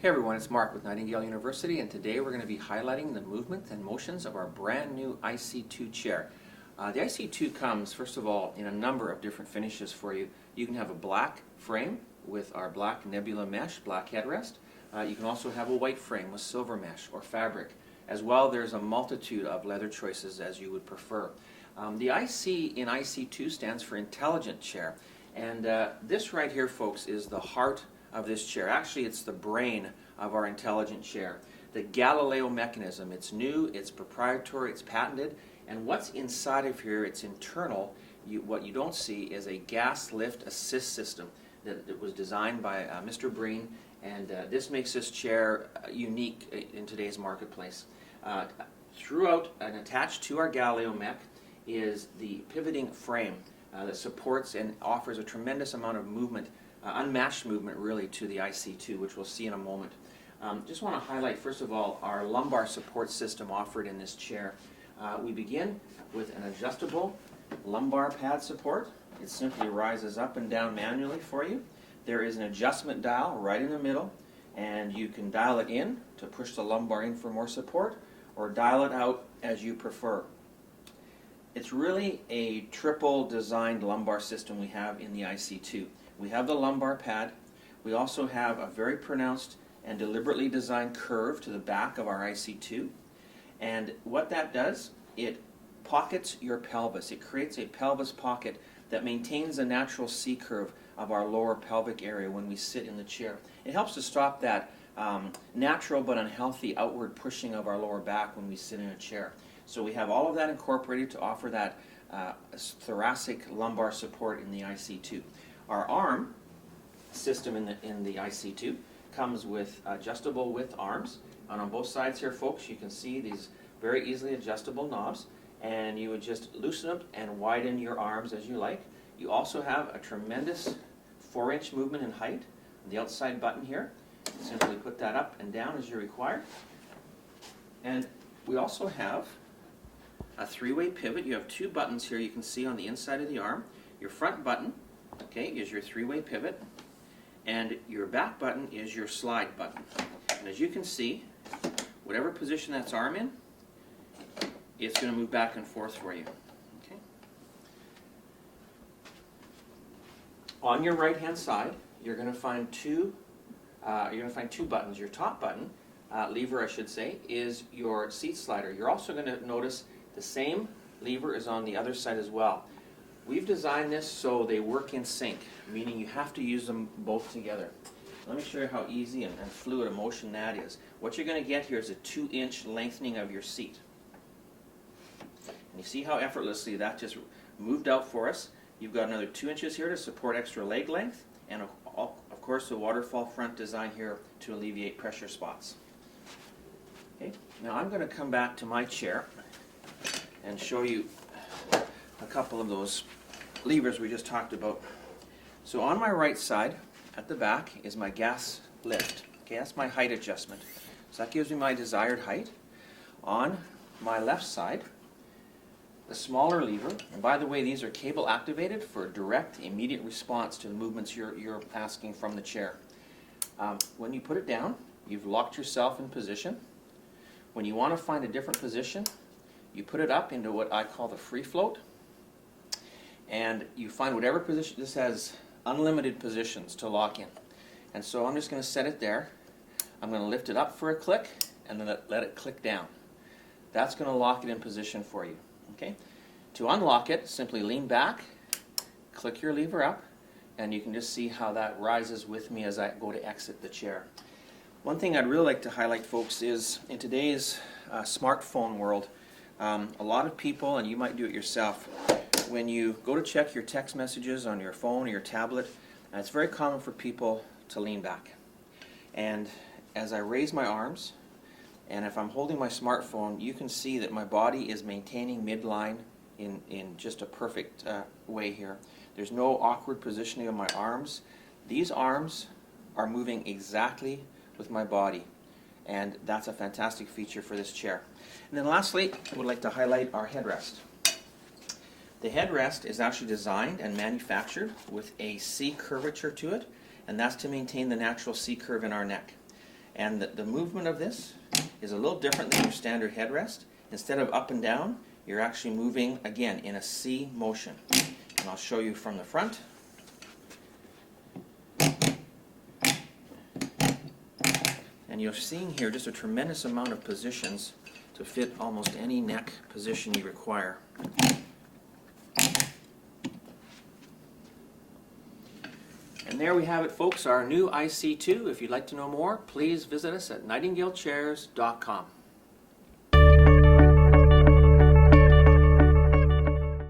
Hey everyone, it's Mark with Nightingale University, and today we're going to be highlighting the movement and motions of our brand new IC2 chair. The IC2 comes, first of all, in a number of different finishes for you. You can have a black frame with our black nebula mesh, black headrest. You can also have a white frame with silver mesh or fabric. As well, there's a multitude of leather choices as you would prefer. The IC in IC2 stands for Intelligent Chair, and this right here, folks, is the heart of this chair. Actually, it's the brain of our intelligent chair. The Galileo mechanism. It's new, it's proprietary, it's patented, and what's inside of here, it's internal. What you don't see is a gas lift assist system that was designed by Mr. Breen, and this makes this chair unique in today's marketplace. Throughout and attached to our Galileo mech is the pivoting frame that supports and offers a tremendous amount of movement, unmatched movement really, to the IC2, which we'll see in a moment. Just want to highlight first of all our lumbar support system offered in this chair. We begin with an adjustable lumbar pad support. It simply rises up and down manually for you. There is an adjustment dial right in the middle, and you can dial it in to push the lumbar in for more support, or dial it out as you prefer. It's really a triple designed lumbar system we have in the IC2. We have the lumbar pad. We also have a very pronounced and deliberately designed curve to the back of our IC2. And what that does, it pockets your pelvis. It creates a pelvis pocket that maintains the natural C curve of our lower pelvic area when we sit in the chair. It helps to stop that natural but unhealthy outward pushing of our lower back when we sit in a chair. So we have all of that incorporated to offer that thoracic lumbar support in the IC2. Our arm system in the IC2 comes with adjustable width arms. And on both sides here, folks, you can see these very easily adjustable knobs, and you would just loosen them and widen your arms as you like. You also have a tremendous 4-inch movement in height. The outside button here, simply put that up and down as you require. And we also have a 3-way pivot. You have 2 buttons here you can see on the inside of the arm. Your front button, okay, is your 3-way pivot, and your back button is your slide button. And as you can see, whatever position that's arm in, it's going to move back and forth for you. Okay. On your right-hand side, you're going to find two buttons. Your top button, lever I should say, is your seat slider. You're also going to notice the same lever is on the other side as well. We've designed this so they work in sync, meaning you have to use them both together. Let me show you how easy and fluid a motion that is. What you're going to get here is a 2-inch lengthening of your seat. And you see how effortlessly that just moved out for us. You've got another 2 inches here to support extra leg length, and of course the waterfall front design here to alleviate pressure spots. Okay. Now I'm going to come back to my chair and show you a couple of those levers we just talked about. So on my right side at the back is my gas lift. Okay, that's my height adjustment. So that gives me my desired height. On my left side, the smaller lever, and by the way, these are cable activated for direct, immediate response to the movements you're asking from the chair. When you put it down, you've locked yourself in position. When you want to find a different position, you put it up into what I call the free float, and you find whatever position. This has unlimited positions to lock in. And so I'm just going to set it there. I'm going to lift it up for a click, and then let it click down. That's going to lock it in position for you. Okay? To unlock it, simply lean back, click your lever up, and you can just see how that rises with me as I go to exit the chair. One thing I'd really like to highlight, folks, is in today's smartphone world, a lot of people, and you might do it yourself, when you go to check your text messages on your phone or your tablet, it's very common for people to lean back. And as I raise my arms, and if I'm holding my smartphone, you can see that my body is maintaining midline in just a perfect way here. There's no awkward positioning of my arms. These arms are moving exactly with my body, and that's a fantastic feature for this chair. And then lastly, I would like to highlight our headrest. The headrest is actually designed and manufactured with a C curvature to it, and that's to maintain the natural C curve in our neck. And the movement of this is a little different than your standard headrest. Instead of up and down, you're actually moving, again, in a C motion. And I'll show you from the front. And you're seeing here just a tremendous amount of positions to fit almost any neck position you require. And there we have it, folks, our new IC2. If you'd like to know more, please visit us at nightingalechairs.com.